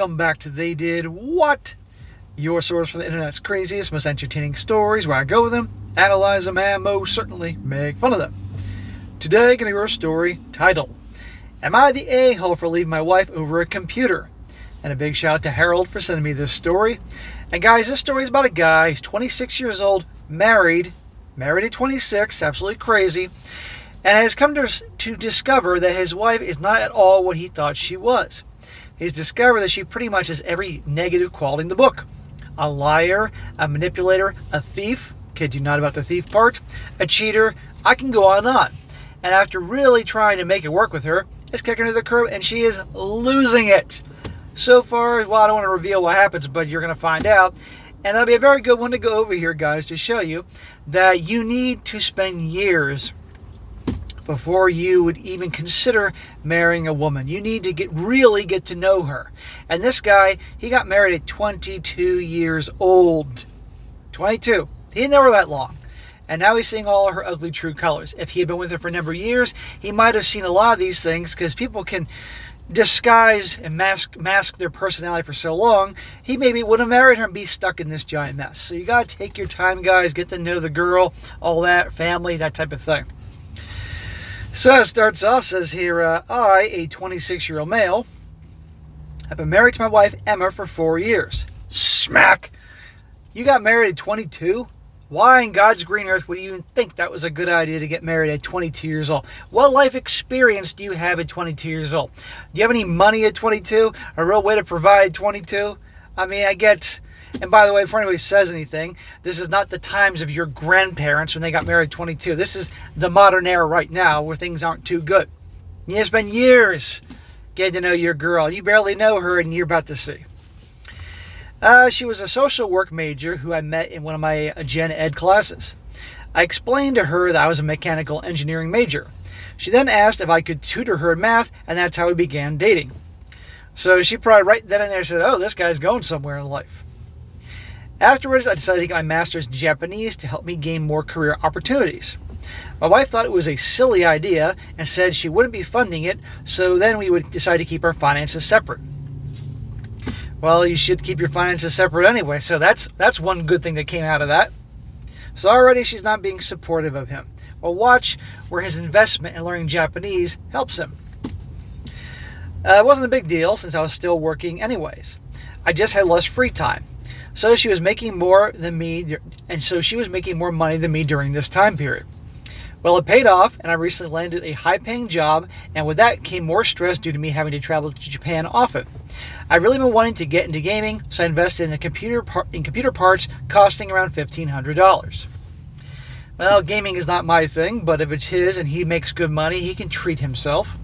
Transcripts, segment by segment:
Welcome back to They Did What? Your source for the internet's craziest, most entertaining stories, where I go with them, analyze them, and most certainly make fun of them. Today, going to your story titled, Am I the A-hole for leaving my wife over a computer? And a big shout out to Harold for sending me this story. And guys, this story is about a guy, he's 26 years old, married at 26, absolutely crazy, and has come to discover that his wife is not at all what he thought she was. He's discovered that she pretty much has every negative quality in the book. A liar, a manipulator, a thief, kid you not about the thief part, a cheater, I can go on and on. And after really trying to make it work with her, it's kicking her to the curb and she is losing it. So far, well, I don't want to reveal what happens, but you're going to find out. And that'll be a very good one to go over here, guys, to show you that you need to spend years before you would even consider marrying a woman. You need to really get to know her. And this guy, he got married at 22 years old. 22. He didn't know her that long. And now he's seeing all her ugly true colors. If he had been with her for a number of years, he might have seen a lot of these things, because people can disguise and mask their personality for so long. He maybe would have married her and be stuck in this giant mess. So you got to take your time, guys, get to know the girl, all that, family, that type of thing. So it starts off, says here, I, a 26-year-old male, have been married to my wife, Emma, for 4 years. Smack! You got married at 22? Why in God's green earth would you even think that was a good idea to get married at 22 years old? What life experience do you have at 22 years old? Do you have any money at 22? A real way to provide at 22? I mean, I get... And by the way, before anybody says anything, this is not the times of your grandparents when they got married at 22. This is the modern era right now where things aren't too good. You spend years getting to know your girl. You barely know her and you're about to see. She was a social work major who I met in one of my gen ed classes. I explained to her that I was a mechanical engineering major. She then asked if I could tutor her in math, and that's how we began dating. So she probably right then and there said, oh, this guy's going somewhere in life. Afterwards, I decided to get my master's in Japanese to help me gain more career opportunities. My wife thought it was a silly idea and said she wouldn't be funding it, so then we would decide to keep our finances separate. Well, you should keep your finances separate anyway, so that's one good thing that came out of that. So already she's not being supportive of him. Well, watch where his investment in learning Japanese helps him. It wasn't a big deal since I was still working anyways. I just had less free time. So she was making more than me, and so she was making more money than me during this time period. Well, it paid off, and I recently landed a high-paying job, and with that came more stress due to me having to travel to Japan often. I've really been wanting to get into gaming, so I invested in computer parts costing around $1,500. Well, gaming is not my thing, but if it's his and he makes good money, he can treat himself.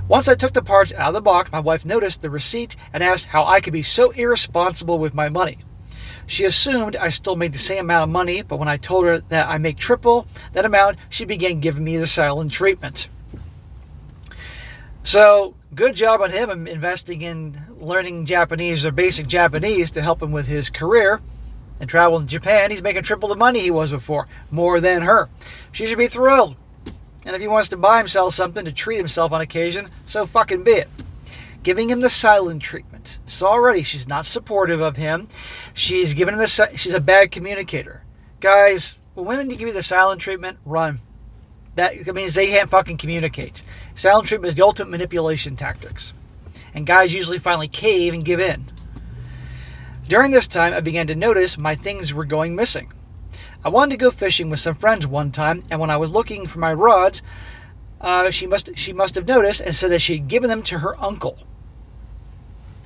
Once I took the parts out of the box, my wife noticed the receipt and asked how I could be so irresponsible with my money. She assumed I still made the same amount of money, but when I told her that I make triple that amount, she began giving me the silent treatment. So, good job on him investing in learning Japanese or basic Japanese to help him with his career. And traveling to Japan, he's making triple the money he was before, more than her. She should be thrilled. And if he wants to buy himself something to treat himself on occasion, so fucking be it. Giving him the silent treatment. So already she's not supportive of him. She's giving him she's a bad communicator. Guys, when women give you the silent treatment, run. That means they can't fucking communicate. Silent treatment is the ultimate manipulation tactics. And guys usually finally cave and give in. During this time, I began to notice my things were going missing. I wanted to go fishing with some friends one time, and when I was looking for my rods, she must have noticed and said that she had given them to her uncle.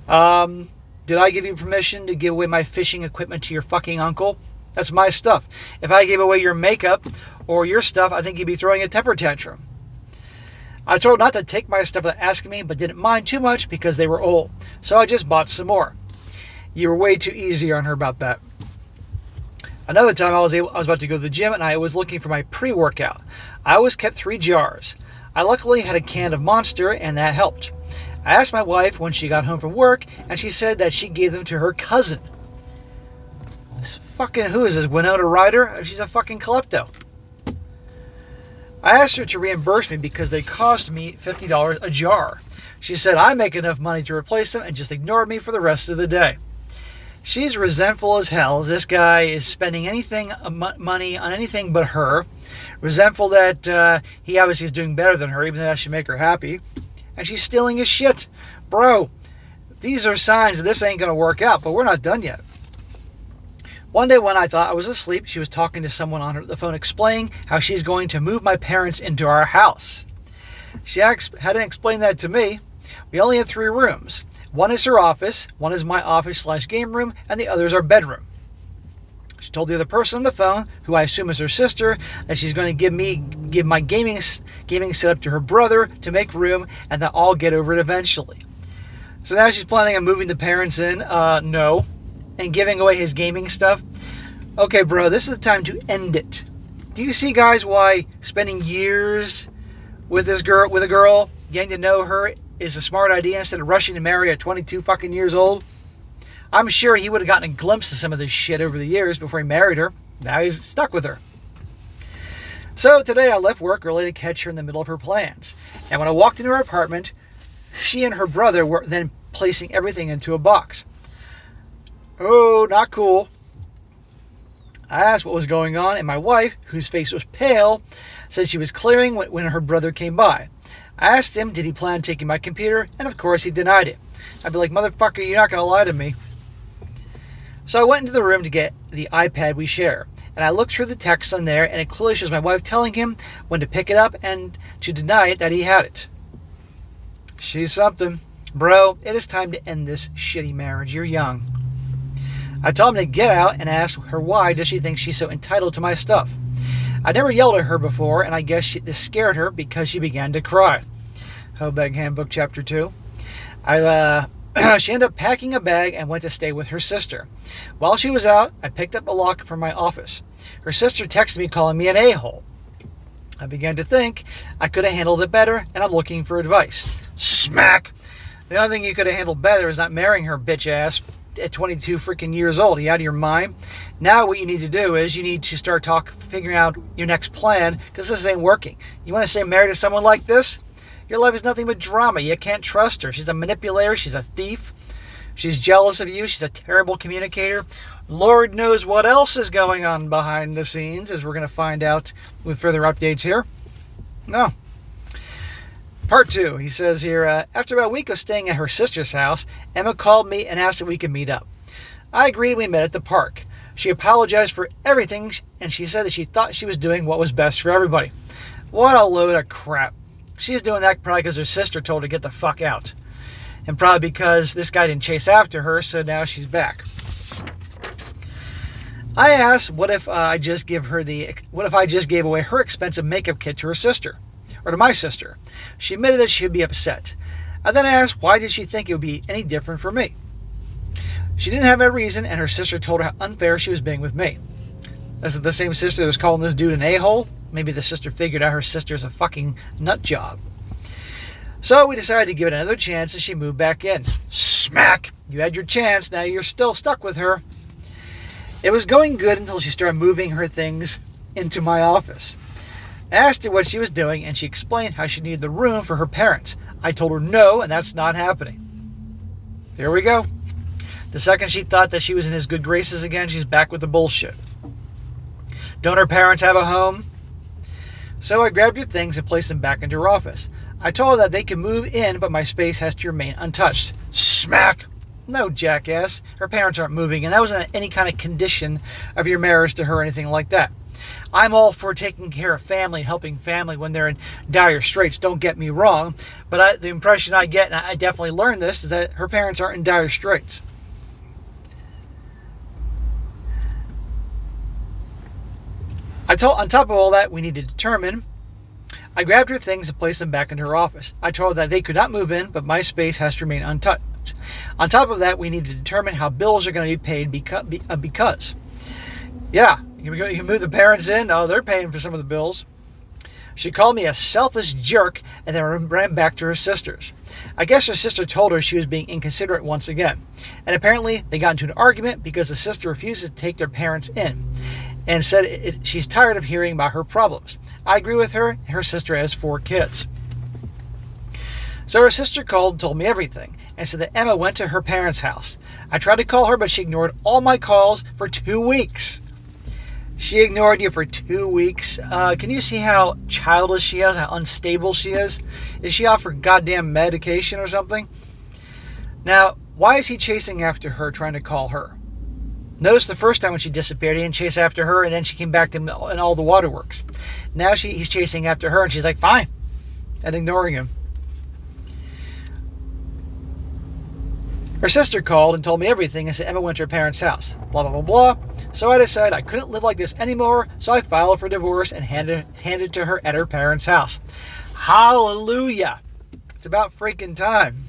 Did I give you permission to give away my fishing equipment to your fucking uncle? That's my stuff. If I gave away your makeup or your stuff, I think you'd be throwing a temper tantrum. I told her not to take my stuff without asking me, but didn't mind too much because they were old. So I just bought some more. You were way too easy on her about that. Another time I was about to go to the gym and I was looking for my pre-workout. I always kept 3 jars. I luckily had a can of Monster and that helped. I asked my wife when she got home from work and she said that she gave them to her cousin. This fucking, who is this, Winona Ryder? She's a fucking klepto. I asked her to reimburse me because they cost me $50 a jar. She said I make enough money to replace them and just ignored me for the rest of the day. She's resentful as hell. This guy is spending money on anything but her. Resentful that he obviously is doing better than her, even though that should make her happy. And she's stealing his shit. Bro, these are signs that this ain't going to work out, but we're not done yet. One day when I thought I was asleep, she was talking to someone on the phone explaining how she's going to move my parents into our house. She hadn't explained that to me. We only have 3 rooms. One is her office, one is my office/game room, and the other is our bedroom. She told the other person on the phone, who I assume is her sister, that she's going to give my gaming setup to her brother to make room, and that I'll get over it eventually. So now she's planning on moving the parents in, no, and giving away his gaming stuff. Okay, bro, this is the time to end it. Do you see, guys, why spending years with a girl, getting to know her, is a smart idea instead of rushing to marry at 22 fucking years old? I'm sure he would have gotten a glimpse of some of this shit over the years before he married her. Now he's stuck with her. So today I left work early to catch her in the middle of her plans. And when I walked into her apartment, she and her brother were then placing everything into a box. Oh, not cool. I asked what was going on, and my wife, whose face was pale, said she was clearing when her brother came by. I asked him, did he plan on taking my computer? And of course he denied it. I'd be like, motherfucker, you're not going to lie to me. So I went into the room to get the iPad we share. And I looked through the text on there, and it clearly shows my wife telling him when to pick it up and to deny it that he had it. She's something. Bro, it is time to end this shitty marriage. You're young. I told him to get out and asked her why does she think she's so entitled to my stuff. I never yelled at her before, and I guess this scared her because she began to cry. Hobeg Handbook Chapter 2. She ended up packing a bag and went to stay with her sister. While she was out, I picked up a lock from my office. Her sister texted me calling me an a-hole. I began to think I could have handled it better, and I'm looking for advice. Smack! The only thing you could have handled better is not marrying her bitch ass at 22 freaking years old. Are you out of your mind? Now what you need to do is you need to start figuring out your next plan, because this ain't working. You want to stay married to someone like this? Your life is nothing but drama. You can't trust her. She's a manipulator. She's a thief. She's jealous of you. She's a terrible communicator. Lord knows what else is going on behind the scenes, as we're going to find out with further updates here. No. Part 2, he says here, after about a week of staying at her sister's house, Emma called me and asked if we could meet up. I agreed. We met at the park. She apologized for everything, and she said that she thought she was doing what was best for everybody. What a load of crap. She's doing that probably because her sister told her to get the fuck out. And probably because this guy didn't chase after her, so now she's back. I asked, what if I just gave away her expensive makeup kit to her sister? Or to my sister. She admitted that she would be upset. I then asked, why did she think it would be any different for me? She didn't have a reason, and her sister told her how unfair she was being with me. Is it the same sister that was calling this dude an a-hole? Maybe the sister figured out her sister's a fucking nut job. So we decided to give it another chance, and she moved back in. Smack! You had your chance, now you're still stuck with her. It was going good until she started moving her things into my office. I asked her what she was doing, and she explained how she needed the room for her parents. I told her no, and that's not happening. There we go. The second she thought that she was in his good graces again, she's back with the bullshit. Don't her parents have a home? So I grabbed her things and placed them back into her office. I told her that they can move in, but my space has to remain untouched. Smack! No, jackass. Her parents aren't moving, and that wasn't any kind of condition of your marriage to her or anything like that. I'm all for taking care of family, helping family when they're in dire straits, don't get me wrong. But the impression I get, and I definitely learned this, is that her parents aren't in dire straits. On top of all that, we need to determine. I grabbed her things and placed them back into her office. I told her that they could not move in, but my space has to remain untouched. On top of that, we need to determine how bills are going to be paid because. Yeah, you can move the parents in. Oh, they're paying for some of the bills. She called me a selfish jerk and then ran back to her sisters. I guess her sister told her she was being inconsiderate once again. And apparently they got into an argument because the sister refuses to take their parents in. and said she's tired of hearing about her problems. I agree with her. Her sister has 4 kids. So her sister called and told me everything and said that Emma went to her parents' house. I tried to call her, but she ignored all my calls for 2 weeks. She ignored you for 2 weeks. Can you see how childish she is, how unstable she is? Is she off for goddamn medication or something? Now, why is he chasing after her, trying to call her? Notice the first time when she disappeared, he didn't chase after her, and then she came back to him in all the waterworks. Now he's chasing after her, and she's like, fine, and ignoring him. Her sister called and told me everything and said Emma went to her parents' house. Blah, blah, blah, blah. So I decided I couldn't live like this anymore, so I filed for divorce and handed it to her at her parents' house. Hallelujah. It's about freaking time.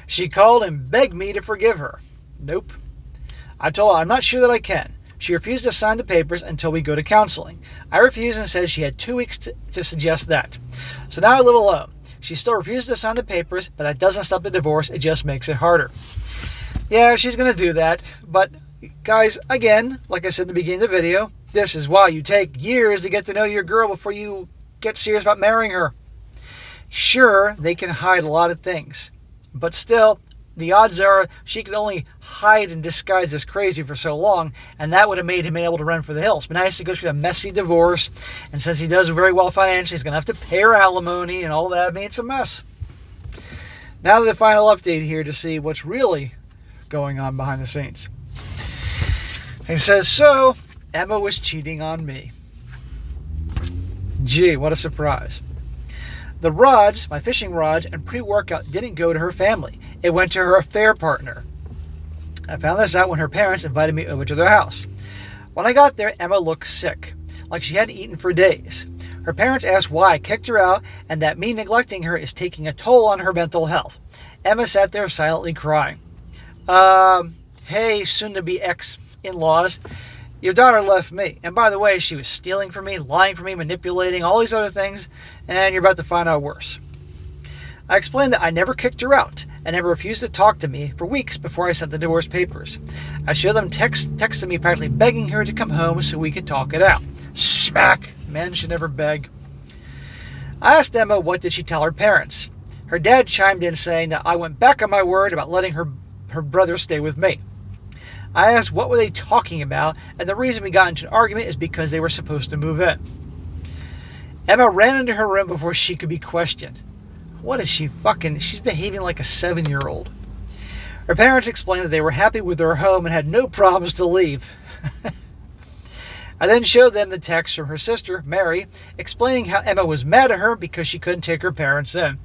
She called and begged me to forgive her. Nope. I told her I'm not sure that I can. She refused to sign the papers until we go to counseling. I refused and said she had 2 weeks to suggest that. So now I live alone. She still refuses to sign the papers, but that doesn't stop the divorce. It just makes it harder. Yeah, she's going to do that. But guys, again, like I said in the beginning of the video, this is why you take years to get to know your girl before you get serious about marrying her. Sure, they can hide a lot of things, but still, the odds are she could only hide and disguise this crazy for so long, and that would have made him able to run for the hills. But now he has to go through a messy divorce, and since he does very well financially, he's going to have to pay her alimony and all that. I mean, it's a mess. Now to the final update here to see what's really going on behind the scenes. He says, so, Emma was cheating on me. Gee, what a surprise. The rods, my fishing rods, and pre-workout didn't go to her family. It went to her affair partner. I found this out when her parents invited me over to their house. When I got there, Emma looked sick, like she hadn't eaten for days. Her parents asked why I kicked her out and that me neglecting her is taking a toll on her mental health. Emma sat there silently crying. Hey, soon-to-be ex-in-laws, your daughter left me. And by the way, she was stealing from me, lying for me, manipulating, all these other things, and you're about to find out worse. I explained that I never kicked her out and never refused to talk to me for weeks before I sent the divorce papers. I showed them texting me practically begging her to come home so we could talk it out. Smack! Men should never beg. I asked Emma what did she tell her parents. Her dad chimed in saying that I went back on my word about letting her brother stay with me. I asked what were they talking about, and the reason we got into an argument is because they were supposed to move in. Emma ran into her room before she could be questioned. What is she fucking... She's behaving like a 7-year-old. Her parents explained that they were happy with their home and had no problems to leave. I then showed them the text from her sister, Mary, explaining how Emma was mad at her because she couldn't take her parents in.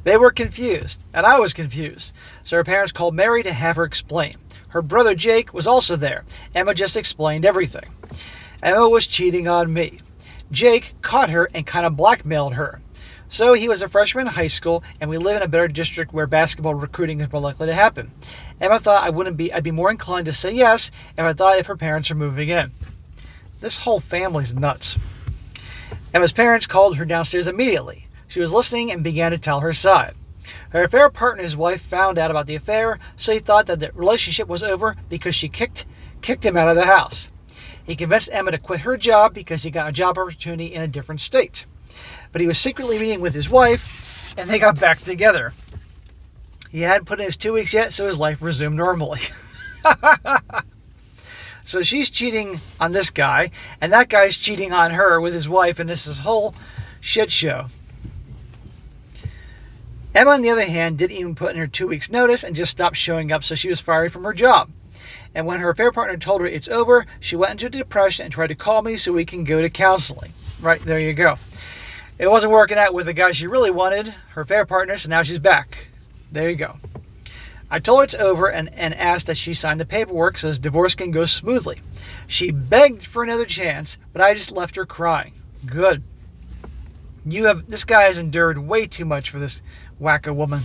They were confused, and I was confused, so her parents called Mary to have her explain. Her brother Jake was also there. Emma just explained everything. Emma was cheating on me. Jake caught her and kind of blackmailed her. So he was a freshman in high school, and we live in a better district where basketball recruiting is more likely to happen. Emma thought I'd be more inclined to say yes if her parents are moving in. This whole family's nuts. Emma's parents called her downstairs immediately. She was listening and began to tell her side. Her affair partner's wife found out about the affair, so he thought that the relationship was over because she kicked him out of the house. He convinced Emma to quit her job because he got a job opportunity in a different state. But he was secretly meeting with his wife, and they got back together. He hadn't put in his 2 weeks yet, so his life resumed normally. So she's cheating on this guy, and that guy's cheating on her with his wife, and this is a whole shit show. Emma, on the other hand, didn't even put in her 2 weeks' notice and just stopped showing up, so she was fired from her job. And when her affair partner told her it's over, she went into a depression and tried to call me so we can go to counseling. Right, there you go. It wasn't working out with the guy she really wanted, her affair partner, so now she's back. There you go. I told her it's over and asked that she sign the paperwork so this divorce can go smoothly. She begged for another chance, but I just left her crying. Good. This guy has endured way too much for this wacko woman.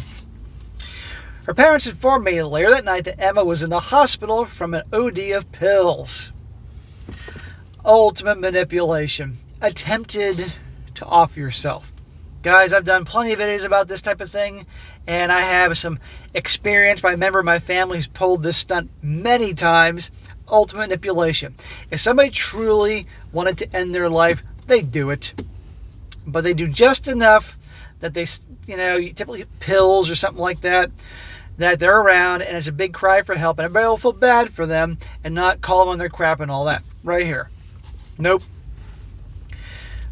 Her parents informed me later that night that Emma was in the hospital from an OD of pills. Ultimate manipulation. Attempted to off yourself. Guys, I've done plenty of videos about this type of thing, and I have some experience by a member of my family who's pulled this stunt many times. ultimate manipulation. If somebody truly wanted to end their life, they do it. But they do just enough that they, typically pills or something like that, that they're around and it's a big cry for help and everybody will feel bad for them and not call them on their crap and all that. Right here. Nope.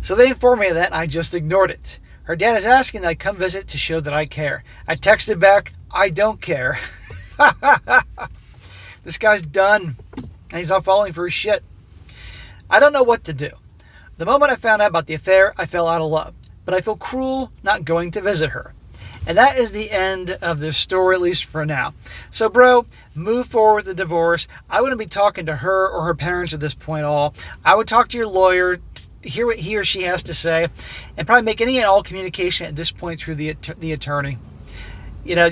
So they informed me of that and I just ignored it. Her dad is asking that I come visit to show that I care. I texted back, I don't care. This guy's done and he's not falling for his shit. I don't know what to do. The moment I found out about the affair, I fell out of love. But I feel cruel not going to visit her. And that is the end of this story, at least for now. So, bro, move forward with the divorce. I wouldn't be talking to her or her parents at this point at all. I would talk to your lawyer, hear what he or she has to say, and probably make any and all communication at this point through the attorney.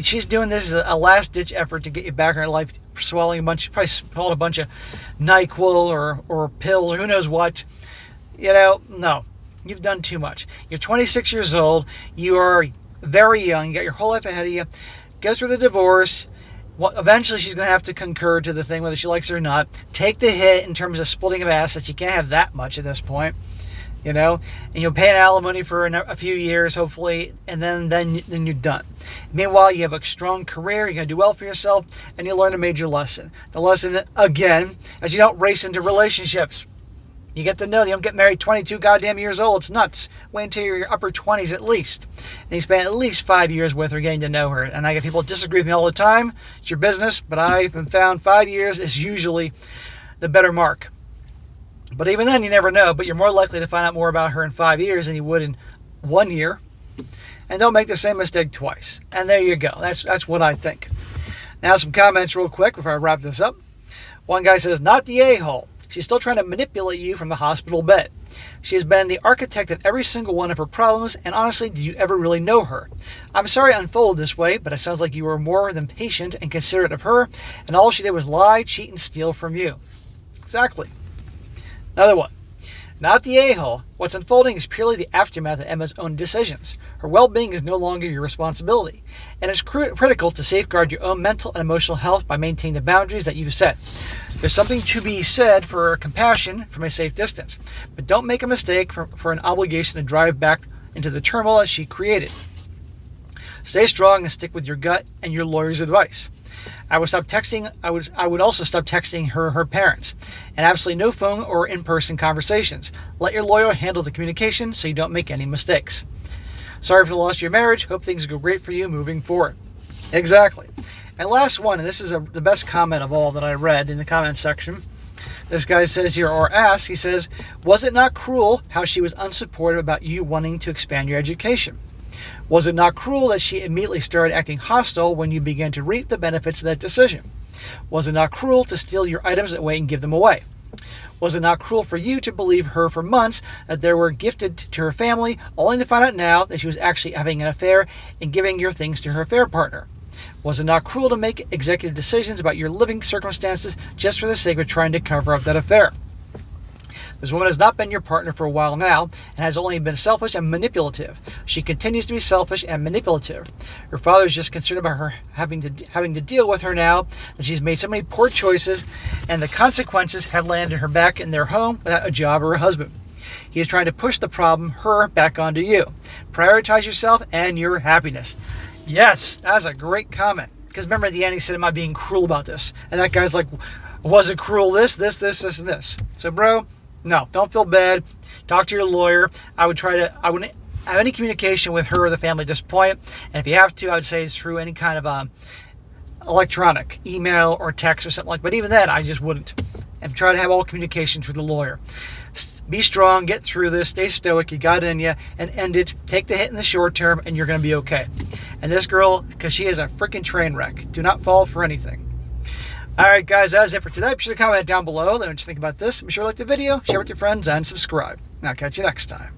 She's doing this as a last-ditch effort to get you back in her life, probably swallowed a bunch of NyQuil or pills or who knows what. No. You've done too much. You're 26 years old. You are very young. You got your whole life ahead of you. Go through the divorce. Well, eventually, she's going to have to concur to the thing, whether she likes it or not. Take the hit in terms of splitting of assets. You can't have that much at this point, and you'll pay an alimony for a few years, hopefully, and then you're done. Meanwhile, you have a strong career. You're going to do well for yourself, and you learn a major lesson. The lesson, again, is you don't race into relationships. You get to know, you don't get married 22 goddamn years old. It's nuts. Wait until you're your upper 20s at least. And you spent at least 5 years with her getting to know her. And I get people that disagree with me all the time. It's your business. But I've found 5 years is usually the better mark. But even then, you never know. But you're more likely to find out more about her in 5 years than you would in 1 year. And don't make the same mistake twice. And there you go. That's what I think. Now some comments real quick before I wrap this up. One guy says, not the a-hole. She's still trying to manipulate you from the hospital bed. She has been the architect of every single one of her problems, and honestly, did you ever really know her? I'm sorry it unfolded this way, but it sounds like you were more than patient and considerate of her, and all she did was lie, cheat, and steal from you. Exactly. Another one. Not the a-hole. What's unfolding is purely the aftermath of Emma's own decisions. Her well-being is no longer your responsibility, and it's critical to safeguard your own mental and emotional health by maintaining the boundaries that you've set. There's something to be said for compassion from a safe distance, but don't make a mistake for an obligation to drive back into the turmoil that she created. Stay strong and stick with your gut and your lawyer's advice. I would also stop texting her parents, and absolutely no phone or in-person conversations. Let your lawyer handle the communication so you don't make any mistakes. Sorry for the loss of your marriage. Hope things go great for you moving forward. Exactly. And last one, and this is the best comment of all that I read in the comment section. This guy says here, or asks, he says, was it not cruel how she was unsupportive about you wanting to expand your education? Was it not cruel that she immediately started acting hostile when you began to reap the benefits of that decision? Was it not cruel to steal your items and wait and give them away? Was it not cruel for you to believe her for months that they were gifted to her family, only to find out now that she was actually having an affair and giving your things to her affair partner? Was it not cruel to make executive decisions about your living circumstances just for the sake of trying to cover up that affair? This woman has not been your partner for a while now and has only been selfish and manipulative. She continues to be selfish and manipulative. Her father is just concerned about her having to deal with her now that she's made so many poor choices and the consequences have landed her back in their home without a job or a husband. He is trying to push the problem, her, back onto you. Prioritize yourself and your happiness. Yes, that's a great comment. Because remember at the end he said, am I being cruel about this? And that guy's like, was it cruel this, and this? So bro, no, don't feel bad. Talk to your lawyer. I wouldn't have any communication with her or the family at this point. And if you have to, I would say it's through any kind of electronic, email or text or something like that. But even then, I just wouldn't. And try to have all communication through the lawyer. Be strong, get through this, stay stoic, you got it in you, and end it. Take the hit in the short term, and you're going to be okay. And this girl, because she is a freaking train wreck, do not fall for anything. All right, guys, that's it for today. Be sure to comment down below. Let me know what you think about this. Be sure to like the video, share with your friends, and subscribe. I'll catch you next time.